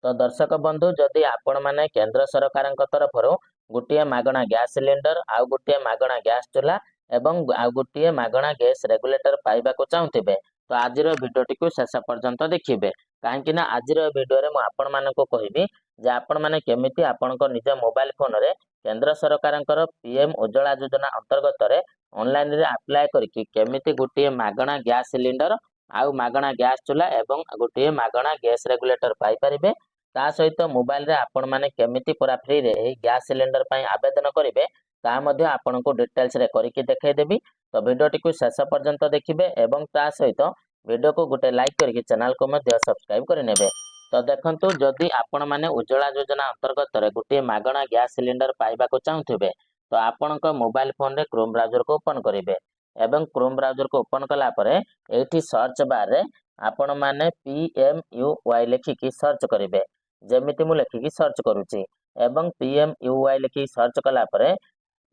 तो दर्शक बंधु जदि आपण मैंने केंद्र सरकार तरफ गोटे मागणा गैस सिलिंडर आउ गोटे मागणा गैस चूल्हा एवं आउ गोटे मागणा गैस रेगुलेटर पाइबा चाहूबे तो आज भिडियोटी को शेष पर्यंत देखिए कहीं आज भिडियो में आपण मानक कहबी जे आपण मैंने केमिति आपणक निज मोबाइल फोन रे केंद्र सरकार पीएम उज्ज्वला योजना अंतर्गत ऑनलाइन रे अप्लाई करके केमिति गोटे मागणा गैस सिलिंडर आउ मागणा गैस चूल्हा एवं गोटे मागणा गैस रेगुलेटर पाई परिबे ता सहित मोबाइल रे आपण माने केमिति पूरा फ्री रे एही गैस सिलिंडर पई आवेदन करिवे ता मध्ये आपनको डिटेल्स रे करके देखाई देबी। तो वीडियोटी को शेष पर्यंत देखिए एवं ता सहित वीडियो को गोटे लाइक करके चैनल को मध्य सब्सक्राइब करनेबे। तो देखंतु जदि आपण माने उज्ज्वला योजना अंतर्गत रे गोटे मागणा गैस सिलिंडर पाइबा को चाहूथिबे तो आपणक मोबाइल फोन रे क्रोम ब्राउजर को ओपन करिवे एवं क्रोम ब्राउजर को ओपन कला परे एठी सर्च बार रे आपण माने PMUY लिखिकी सर्च करिवे जेमिति मु लिखिकी सर्च करूची एवं PMUY लिखिकी सर्च कला परे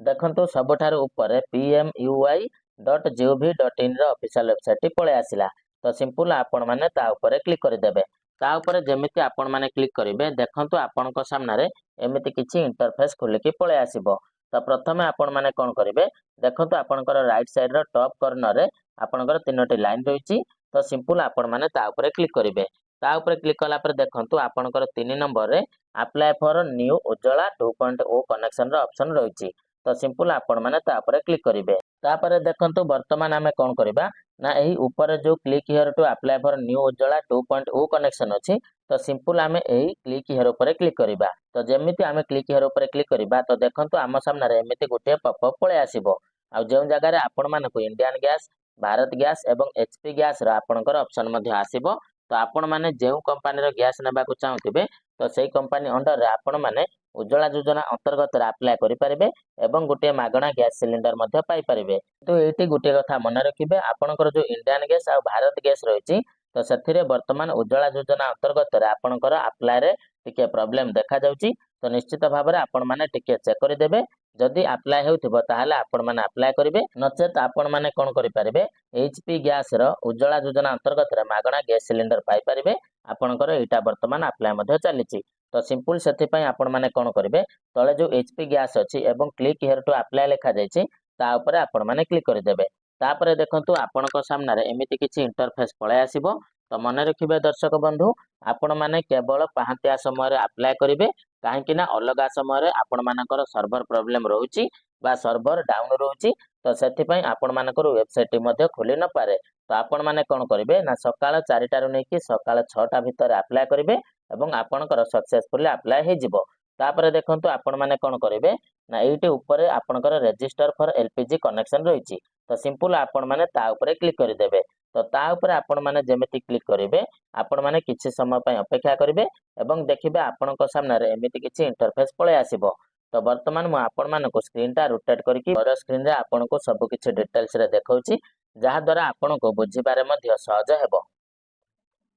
देखंतु सबठार ऊपर pmuy.gov.in रो ऑफिशियल वेबसाइट पळे आसिला। तो सिंपल आपण माने ता ऊपर क्लिक कर देबे। ता ऊपर जेमिति आपण माने क्लिक करिवे देखंतु आपणक सामने रे एमिति किछि इंटरफेस खुलिकी पळे आसीबो। तो प्रथमे आपण माने कोन करिवे देखंतु आपणकर राइट साइड रो टॉप कॉर्नर रे आपणकर तीनोटी लाइन रहिछि। तो सिंपल आपण माने ता ऊपर क्लिक करिवे। ता ऊपर क्लिक कला पर देखंतु आपणकर 3 नंबर रे apply for new Ujjwala 2.0 connection रो ऑप्शन रहिछि। तो सिंपल आपण माने ता ऊपर क्लिक करिवे। तापर देखंतु वर्तमान आमे कोन करबा ना एही ऊपर जो click here to apply for new Ujjwala 2.0 connection अछि तो सिंपल आमे एही क्लिक हियर ऊपर क्लिक करिबा। तो जेमिति आमे क्लिक हियर ऊपर क्लिक करिबा तो देखंतु आम सामने रे एमिति गोटे पॉपअप पळे आसीबो। आ जो जगह रे आपण मानकु इंडियन गैस भारत गैस एवं एचपी गैस रो आपणकर ऑप्शन मध्ये आसीबो। तो आपण माने जेउ कंपनी रो गैस नेबा को चाहथिबे तो सेही कंपनी अंडर रे आपण माने उज्ज्वला योजना अंतर्गत अप्लाई करि परिबे एवं गोटे मागणा गैस सिलिंडर मध्ये पाई परिबे। तो एटी गोटे कथा मन रखिबे आपणकर जो इंडियन गैस आ भारत गैस रहिछि तो सेथिरे वर्तमान उज्ज्वला योजना अंतर्गत आपणकर अप्लाई रे टिके प्रॉब्लम देखा जाउछि। तो निश्चित भाव में आपण माने टिके चेक कर देबे जदि अप्लाई हेउथिबो ताहाले आपण माने अप्लाई करिवे नचेत आपण माने कोन करि परिबे एचपी गैस रो उज्ज्वला योजना अंतर्गत मागणा गैस सिलिंडर पाई परिबे आपणकर एटा वर्तमान अप्लाई मध्ये चलिछि। तो सिंपल सेति पई आपण माने कोन करिवे तळे जो एचपी गैस अछि एवं क्लिक हियर टू अप्लाई लिखा जायछि ता ऊपर आपण माने क्लिक कर देबे। तापरे देखंतु आपणक सामने रे एमिति किछि इंटरफेस पळे आसीबो। तो मन रखिबे दर्शक बंधु आपण माने केवल पाहंतिया समय रे अप्लाई करिवे काहेकि ना अलगा समय रे आपण मानकर सर्वर प्रॉब्लम रहउछि बा सर्वर डाउन रहउछि। तो सेति पई आपण मानकर वेबसाइट मध्ये खोली न पारे। तो आपण माने कोन करिवे ना सकाळ 4टा रु नेकी सकाळ 6टा भीतर अप्लाई करिवे एवं आपणकर सक्सेसफुली अप्लाई हे जिवो। तापरे देखंतु आपण माने कोन करिवे ना एइटे ऊपर आपणकर रजिस्टर फॉर एलपीजी कनेक्शन रहिछि। तो सिंपल आपण माने ता ऊपर क्लिक करि देबे। तो ता ऊपर आपण माने जेमिति क्लिक करिवे आपण माने किछि समय पय अपेक्षा करिवे एवं देखिबे आपणक सामने रे एमिति किछि इंटरफेस पळे आसीबो। तो वर्तमान मु आपण मानको स्क्रीन टा रोटेट करके बड़ स्क्रीन रे आपनको सब किछि डिटेल्स रे देखौछि जहा द्वारा आपनको बुझिबारे मध्ये सहज हेबो।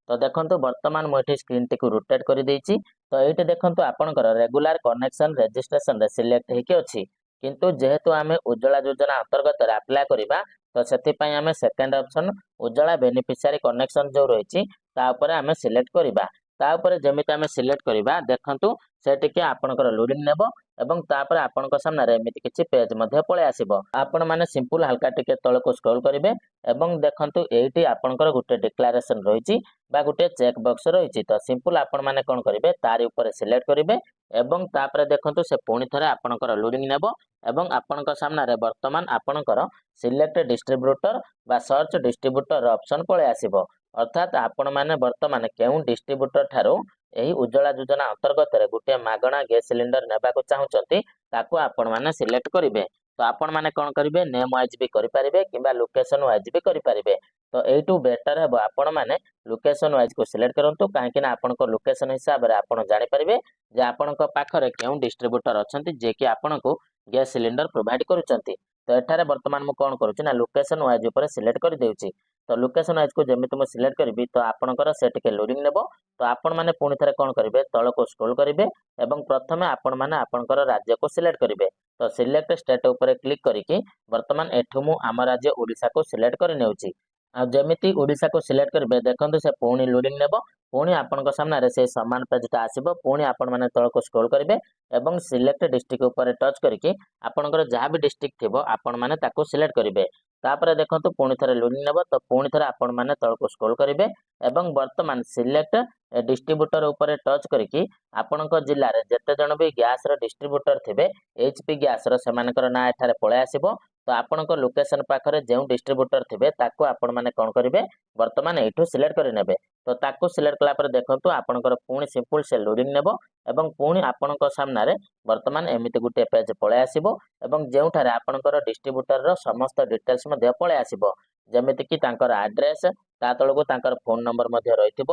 तो देखंतु वर्तमान मु एठी स्क्रीन टी को रोटेट कर देछि। तो एठी देखंतु आपनकर रेगुलर कनेक्शन रजिस्ट्रेशन रे सिलेक्ट हेकि अछि किंतु जेहेतु आमे उज्ज्वला योजना अंतर्गत अप्लाई करिबा तो सेति पई आमे second option Ujjwala beneficiary connection जो रहिछि ता ऊपर आमे सिलेक्ट करिबा। ता ऊपर जेमिति आमे सिलेक्ट करिबा देखंतु सेति के आपनकर लोडिंग नेबो एवं तापर आपनक सामने रे एमिति किछि पेज मध्ये पळे आसीबो। आपण माने सिंपल हल्का टिके तळको स्क्रॉल करिवे एवं देखंतु एठी आपनकर गुटे डिक्लेरेशन रहिछि बा गुटे चेक बॉक्स रहिछि। तो सिंपल आपण माने कोन करिवे तारि ऊपर सिलेक्ट करिवे एवं तापर देखंतु से पुणी थरे आपनकर लोडिंग नेबो एवं आपनक सामने रे वर्तमान आपनकर सिलेक्ट डिस्ट्रीब्यूटर बा सर्च डिस्ट्रीब्यूटर ऑप्शन पळे आसीबो। अर्थात आपण माने वर्तमान केउ डिस्ट्रीब्यूटर थारो एही उज्ज्वला योजना अंतर्गत रे गुटे मागणा गैस सिलिंडर नेबा को चाहुचंती ताको आपण माने सिलेक्ट करिवे। तो आपण माने कोन करिवे नेम वाइज भी करि परिवे किबा लोकेशन वाइज भी करि परिवे। तो एटू बेटर हेबो आपण माने लोकेशन वाइज को सिलेक्ट करंतु काहेकि ना आपनको लोकेशन हिसाब रे आपण जानि परिवे जे आपनको पाखरे केउ डिस्ट्रीब्यूटर अछंती जे कि आपनको गैस सिलिंडर प्रोवाइड करूचंती। तो एठारे वर्तमान मु कोन करूची ना लोकेशन वाइज ऊपर सिलेक्ट कर देउची। तो लोकेशन वाइज को जेमिति मु सिलेक्ट करबी तो आपनकर से टिके लोडिंग नेबो। तो आपण माने पुणी थरे कोन करिवे तळको स्क्रॉल करिवे एवं प्रथमे आपण माने आपनकर राज्य को सिलेक्ट करिवे। तो सिलेक्ट स्टेट ऊपर क्लिक करिकि वर्तमान एठु मु आम राज्य ओडिसा को सिलेक्ट कर नेउची। जमिति ओडिशा को सिलेक्ट करेंगे देखो से पुणी लोडिंग नेब पुणी आपण सामने से समान पेजटा आसब पुणी आपण मैंने तल को स्क्रोल करेंगे एवं सिलेक्ट डिस्ट्रिक्ट उपर टच करके आपंकर जहाँ भी डिस्ट्रिक्ट थी आपण मैंने सिलेक्ट करेंगे तापर देखो पुणी थे लोडिंग नेब तो पुणी थे आपण मैंने तल को स्क्रोल करेंगे एवं वर्तमान सिलेक्ट डिस्ट्रीब्यूटर उपर टच करके आपण जिले में जिते जन भी गैस डिस्ट्रीब्यूटर थे एचपी गैस सेमानकर ना एठारे पळै आसीबो तो आपणक लोकेशन पाखरे जो डिस्ट्रीब्यूटर थे ताको आपण मैंने कौन करेंगे वर्तमान यू सिलेक्ट करने तो ताको सिलेक्ट कलापर देखो आपणकर पुणी सिंपल से लोडिंग नेब एवं पुणी आपण सामने वर्तमान एमती गोटे पेज पळै आसीबो एवं जोठारे आपणकर डिस्ट्रीब्यूटर समस्त डिटेल्स पळै आसीबो जेमितिक आड्रेस ता तलको तांकर फोन नंबर रही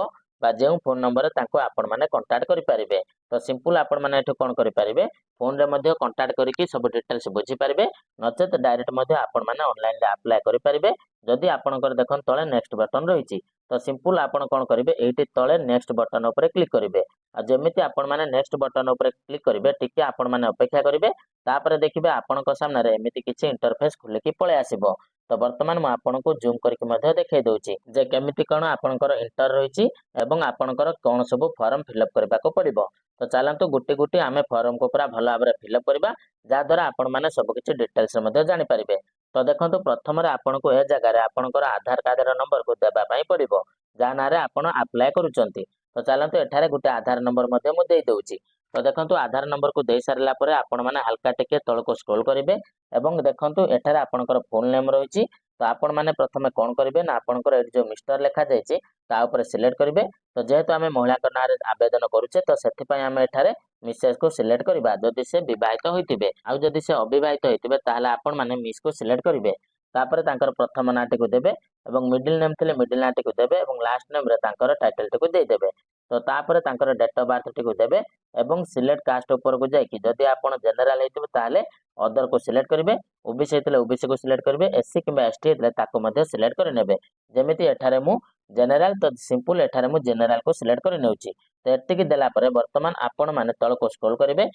जो फोन नंबर आपण मैंने कंटाक्ट करेंगे तो सिंपल आपण मैंने कौन करेंगे फोन रे कंटाक्ट करके सब डिटेल्स बुझीपारे नचेत डायरेक्ट आपण मैंने ऑनलाइन अप्लाई करेंगे जदि आपंकर देख तले नेक्स्ट बटन रही तो सिंपल आपण कौन करेंगे ये तले नेक्स्ट बटन उपर क्लिक करेंगे जमी आपण मैंने नेक्स्ट बटन उपर क्लिक करेंगे टिके आपण मैंने अपेक्षा करेंगे तापर देखिए आपण सामने एमती किसी इंटरफेस खुलिकी पळै आसीबो तो वर्तमान मुझे आपन को जूम करके देखा दूची जे केमिति कौन आपणकर इंटर रही एवं आपणकर कौन सब फॉर्म फिलअप करने को पड़ो तो चलतु गोटे गोटे आम फॉर्म को पूरा भल भाव फिलअप करवा जहाद्वारा आपण मैंने सबकि डिटेल्स जानीपारे तो देखो प्रथम आपन को यह जगह आपणकर आधार कार्ड नंबर को देवाई पड़ो जहाँ ना आपड़ आप्लाय करुँच तो चलतु एठारे गोटे आधार नंबर मुझे दूची तो देखो आधार नंबर को दे सारा पर आपण मैंने हल्का टिके तल को स्क्रोल करेंगे एवं देखो एठारे आपणकर फोन नेम रही तो आपण मैंने प्रथम कौन करेंगे ना आपणकर जो मिस्टर लिखा जाए सिलेक्ट करेंगे तो जेहेतु आम महिला ना आवेदन करुचे तो से आम एठारे मिसेस को सिलेक्ट करवा जदि से विवाहित होते आउ जदि से अविवाहित होते आपण मैंने मिस को सिलेक्ट करेंगे तापर तांकर प्रथम नाटी को देबे एवं मिडिल नेम थिले मिडिल नाटी को देबे एवं लास्ट नेम रे तांकर टाइटल टी को दे देबे तो तापर तांकर डेट ऑफ बर्थ टी को देबे एवं सिलेक्ट कास्ट ऊपर को जाई कि जदि आपण जनरल हेतिबे ताले अदर को सिलेक्ट करेंगे ओबीसी हेतिले ओबीसी को सिलेक्ट करेंगे एससी किंबा एसटी हेतिले ताको मध्ये सिलेक्ट कर नेबे जेमिति एठारे मु जनरल तो सिंपल एठारे मु जनरल को सिलेक्ट कर नेउची तो एतिकी देला परे वर्तमान आपण माने तळ को स्क्रॉल करेंगे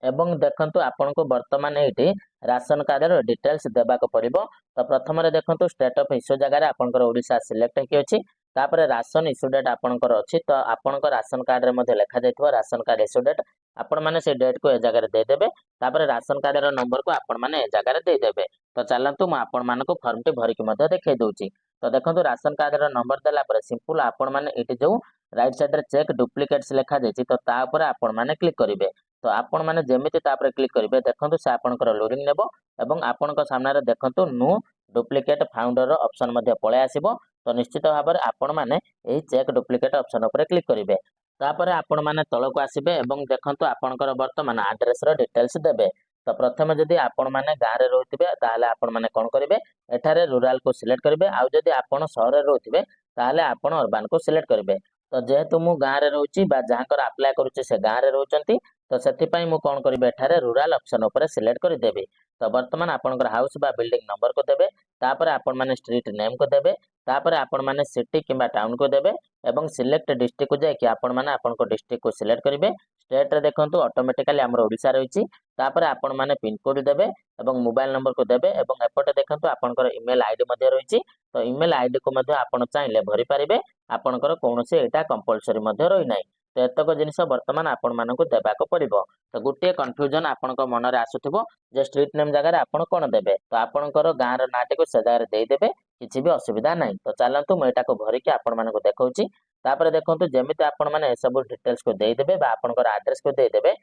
एवं देखंतु आपन को वर्तमान ये राशन कार्ड डिटेल्स देवाक पड़ो तो प्रथम देखो स्टेट ऑफ इश्यू जगह आपंकर ओडिशा सिलेक्ट होती तापर राशन इश्यू डेट आपंकर अच्छी तो आपण राशन कार्ड रे लिखा जाइए राशन कार्ड इश्यू डेट आपण मैंने से डेट को ए जगह देदेवे तापर राशन कार्ड नंबर को आपण मैंने ए जगह देदेवे तो चलतु मुझे मान को फर्म टी भरिकी देखा दूची तो देखो राशन कार्ड नंबर देला सिंपल आपण मैंने ये जो राइट साइड रे चेक डुप्लिकेट्स लिखा जाइए तो तापर आपण मैंने क्लिक करेंगे तो आपण मैंने जमी क्लिक करेंगे देखो से आपंकर लोडिंग नेब एवं आपण सामने देखो नो डुप्लिकेट फाउंडर ऑप्शन पळै आसीबो तो निश्चित भाव में आपण मैंने यही चेक डुप्लिकेट ऑप्शन उपर क्लिक करेंगे तापर आपण मैंने तल को आसबे एवं देखो आपंकर वर्तमान आड्रेस डिटेल्स देबे तो प्रथम जदि आपण मैंने गाँव में रोथे ताहले आपण मैंने कौन करेंगे एठारे रूराल को सिलेक्ट करेंगे आउ जदि आपण सहर में रोथे ताहले आपण अर्बान को सिलेक्ट करेंगे तो जेहेतु मु गाँव में रोची जहाँकर आप्लाय करुचे से गाँव में रोचंती तो से मु कौन करेंगे एठारे रूराल ऑप्शन उपर सिलेक्ट करदेवी तो वर्तमान आपंकर हाउस बा बिल्डिंग नंबर को देबे तापर आपण मैंने स्ट्रीट नेम को देबे तापर आपण मैंने सिटी किंबा टाउन को देबे एवं सिलेक्ट डिस्ट्रिक्ट को जाकि आपण मैंने आपन डिस्ट्रिक्ट को सिलेक्ट करेंगे स्टेट रे देखंतु ऑटोमेटिकली हमर ओडिशा रही तापर आपण मैंने पिन कोड देबे एवं मोबाइल नंबर को देबे एवं एपटे देखंतु आपनकर ईमेल आईडी मध्ये रही तो ईमेल आईडी को मध्ये आपण चाहिले भरि पारिबे आपनकर कोनोसी एटा कंपलसरी मध्ये रही नाही तो एतक जिनिस वर्तमान आपण मानकु देबाक पड़िबो तो गोटे कन्फ्यूजन आपनक मन रे आसुथिबो जे स्ट्रीट नेम जगह आपण कोन देबे तो आपनकर गाँ रो नाटी को से जगह दे देबे किछि भी असुविधा नाही तो चलंतु मैं एटा को भरिके आपण मानकु देखौची तापर देखंतु जेमिति आपण माने सब डिटेल्स को दे देबे बा आपनकर एड्रेस को दे देबे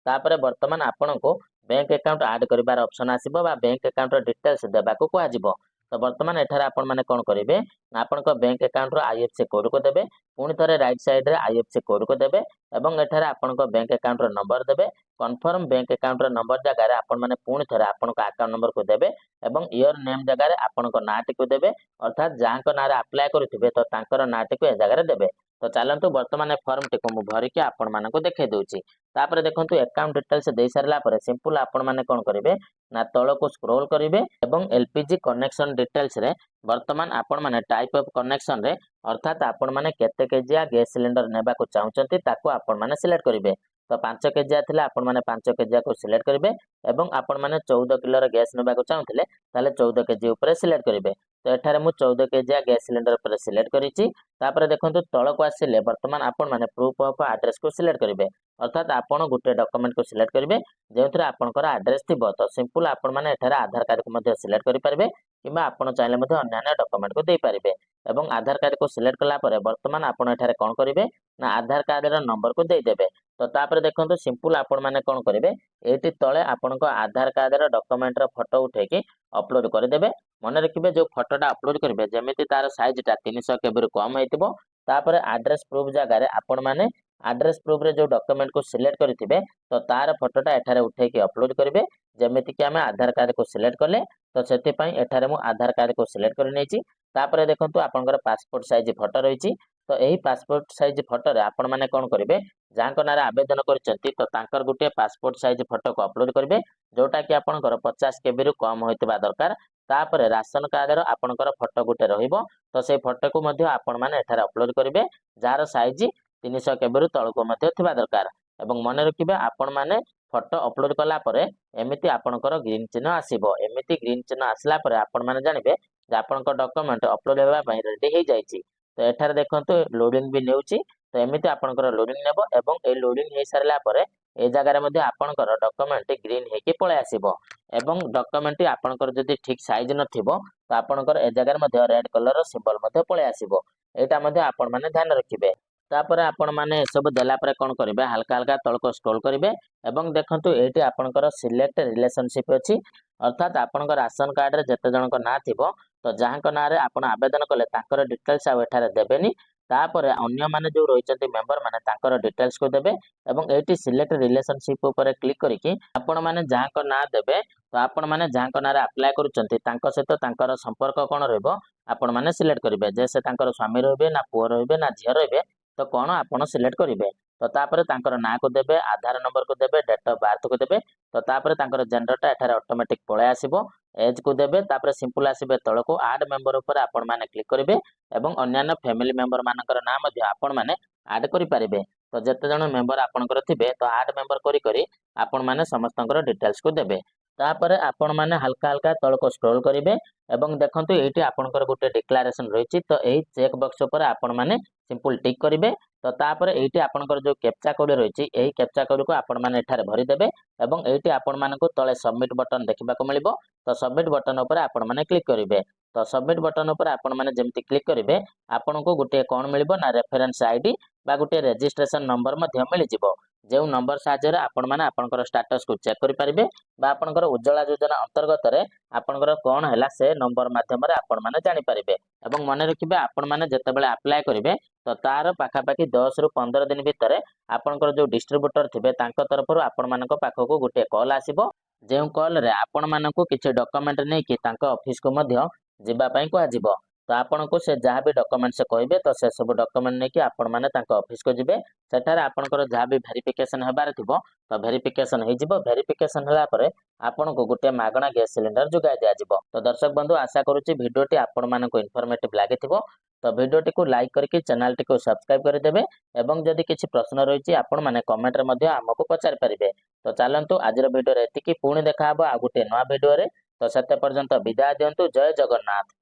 तापर वर्तमान आपण को बैंक अकाउंट ऐड करिवार ऑप्शन आसीबो बा बैंक अकाउंट रो डिटेल्स देबाको को आजिबो तो वर्तमान एठारे आपण माने कोन करिवे आपण को बैंक अकाउंट रो आईएफएससी कोड को देबे पुणी थरे राइट साइड रे आईएफएससी कोड को देबे एवं एठारे आपण को बैंक अकाउंट रो नंबर देबे कन्फर्म बैंक अकाउंट रो नंबर जगह रे आपण माने पुणी थरे आपण को अकाउंट नंबर को देबे एवं योर नेम जगह रे आपण को नाटी को देबे अर्थात जांको नारे अप्लाई करूथिबे तो तांकर नाटी को ए जगह रे देबे तो चलंतु वर्तमान फॉर्म टी को मु भरिके आपण मानकु देखै दउची तापर देखंतु अकाउंट डिटेल्स दे सारला पर सिंपल आपण माने कोन करिवे ना तळ को स्क्रॉल करिवे एवं एलपीजी कनेक्शन डिटेल्स रे वर्तमान आपण माने टाइप ऑफ कनेक्शन रे अर्थात आपण माने केते केजिया गैस सिलेंडर नेबा को चाहउचंती ताको आपण माने सिलेक्ट करिवे तो 5 केजिया थिला आपण माने 5 केजिया को सिलेक्ट करिवे एवं आपण माने 14 किलो र गैस नेबाको चाहुथिले ताले 14 केजी ऊपर सिलेक्ट करिवे। तो एठारे मु 14 केजिया गैस सिलेंडर ऊपर सिलेक्ट करिछि। तापर देखंतु तळको आसिले वर्तमान आपण माने प्रूफ ऑफ एड्रेस को सिलेक्ट करिवे। अर्थात आपण गुटे डॉक्यूमेंट को सिलेक्ट करिवे जेउथरे आपणकर एड्रेस थिबो। तो सिंपल आपण माने एठारे आधार कार्ड को मध्ये सिलेक्ट करि परिबे किबा आपण चाहिले मध्ये अन्य डॉक्यूमेंट को देई परिबे। एवं आधार कार्ड को सिलेक्ट कला परे वर्तमान आपण एठारे कोन करिवे ना आधार कार्ड रो नंबर को देई देबे। तो तापर देखंतु सिंपल आपण माने कोन करिवे एटी तळे आपणको आधार कार्ड रो डॉक्यूमेंट रो फोटो उठेकी अपलोड कर देबे। मन रखिबे जो फोटोटा अपलोड करिवे जेमिति तार साइज टा 300 केबी कम हेतिबो। तापर एड्रेस प्रूफ जगह रे आपण माने एड्रेस प्रूफ रे जो डॉक्यूमेंट को सिलेक्ट करथिबे तो तार फोटोटा एठारे उठेकी अपलोड करिवे। जेमिति कि आमे आधार कार्ड को सिलेक्ट कले तो सेति पई एठारे मु आधार कार्ड को सिलेक्ट कर नेछि। तापर देखंतु आपनकर पासपोर्ट साइज फोटो रहिछि। तो एही पासपोर्ट साइज फोटो रे आपण माने कोन करिवे जांको नारे आवेदन करचंती तो तांकर गुटे पासपोर्ट साइज फोटो को अपलोड करिवे जोटा कि आपनकर 50 केबी रु कम होइतबा दरकार। तापर राशन कार्ड रो आपनकर फोटो गुटे रहिबो तो से फोटो को मध्ये आपण माने एठारे अपलोड करिवे जार साइज 300 केबी रु तळको मध्ये थिबा दरकार। एवं मन रखिबे आपण माने फोटो अपलोड कला परे एमिति आपनकर ग्रीन चिन्ह आसीबो। एमिति ग्रीन चिन्ह आसला परे आपण माने जानिबे जे आपनकर डॉक्यूमेंट अपलोड हेबा पई रेडी हे जाईछि। तो एठारे देखंतु लोडिंग भी नेउछि। तो एमिति आपनकर लोडिंग नेबो एवं ए लोडिंग हे सारला परे ए जगह रे मध्ये आपनकर डॉक्यूमेंट ग्रीन हेकी पळे आसीबो। एवं डॉक्यूमेंट आपनकर जदि ठीक साइज नथिबो तो आपनकर ए जगह रे मध्ये रेड कलर रो सिंबल मध्ये पळे आसीबो। एटा मध्ये आपण माने ध्यान रखिबे। तापर आपण माने सब देला परे कोन करिवे हल्का हल्का तळको स्क्रॉल करिवे एवं देखंतु एटी आपनकर सिलेक्ट रिलेशनशिप अछि। अर्थात आपनकर राशन कार्ड रे जते जनक ना थिबो तो जहांक ना रे आपण आवेदन कले ताकर डिटेल्स आ एठारे देबेनी। तापर अन्य माने जो रहिचंती मेंबर माने ताकर डिटेल्स को देबे एवं एटी सिलेक्ट रिलेशनशिप ऊपर क्लिक करिकि आपण माने जहांक ना देबे तो आपण माने जहांक ना रे अप्लाई करूचंती तांको सहित तांकर संपर्क कोन रहबो आपण माने सिलेक्ट करिवे। जे से तांकर स्वामी रहबे ना पुओ रहबे ना झियो रहबे तो कोन आपण सिलेक्ट करिवे। तो तापर तांकर ना को देबे आधार नंबर को देबे डेट ऑफ बर्थ को देबे। तो तापर तांकर जेंडर टा एठारे ऑटोमेटिक पळे आसीबो। एज को देबे तापर सिंपल आसीबे तळको ऐड मेंबर ऊपर आपण माने क्लिक करिवे एवं अन्य फैमिली मेंबर मानकर नाम मध्ये आपण माने ऐड करि परिबे। तो जते जण मेंबर आपनकर थिबे तो ऐड मेंबर करि करि आपण माने समस्तंकर डिटेल्स को देबे। तापर आपण माने हल्का हल्का तळको स्क्रॉल करिवे एवं देखंतु एठी आपनकर गुटे डिक्लेरेशन रहिछि। तो एही चेक बॉक्स ऊपर आपण माने सिंपल टिक करिवे। तो तापर एठी आपनकर जो कैप्चा कोड रहिछि एही कैप्चा कोड को आपण माने एठारे भरि देबे एवं एठी आपण मानकु तळे सबमिट बटन देखिबाको मिलिबो। तो सबमिट बटन ऊपर आपण माने क्लिक करिवे। तो सबमिट बटन ऊपर आपण माने जेमति क्लिक करिवे आपनको गुटे कोन मिलिबो ना रेफरेंस आईडी बा गुटे रजिस्ट्रेशन नंबर मध्ये मिलि जिवो। जेउ नंबर साहाय्य रे आपण माने आपनकर स्टेटस को चेक करि परिबे बा आपनकर उज्ज्वला योजना अंतर्गत रे आपनकर कोन हैला से नंबर माध्यम रे आपण माने जानि परिबे। एवं मन रखिबे आपण माने जते बेले अप्लाई करिवे तो तार पाखा पाखी 10 रु 15 दिन भितरे आपनकर जो डिस्ट्रीब्यूटर थिबे तांको तरफरु आपण मानको पाखको गुटे कॉल आसीबो। जेउ कॉल रे आपण मानको किछि डॉक्यूमेंट नै कि तांको ऑफिस को मध्य जिबा पई को आजिबो। तो आपनको से जहाँ भी डॉक्यूमेंट से कहबे तो से सब डॉक्यूमेंट नै कि आपण माने तांको ऑफिस को जिबे। सेठारे आपनकर जहाँ भी वेरिफिकेशन हेबार थिबो तो वेरिफिकेशन हे जिवो। वेरिफिकेशन होला परे आपनको गुटे मागणा गैस सिलेंडर जुगाय दिया जिवो। तो दर्शक बंधु आशा करूची भिडियोटी आपण मानको इन्फॉर्मेटिव लागिथिबो। तो भिडियोटी को लाइक करके चैनल टी को सब्सक्राइब कर देबे एवं जदि किछि प्रश्न रहिछि आपण माने कमेंट रे मध्ये हमकु पचारि परिबे। तो चलंतु आजिर भिडियो रे एतिकी पुणी देखा हबो आ गुटे नवा भिडियो रे। तो सेते पर्यंत विदाय दियंतु। जय जगन्नाथ।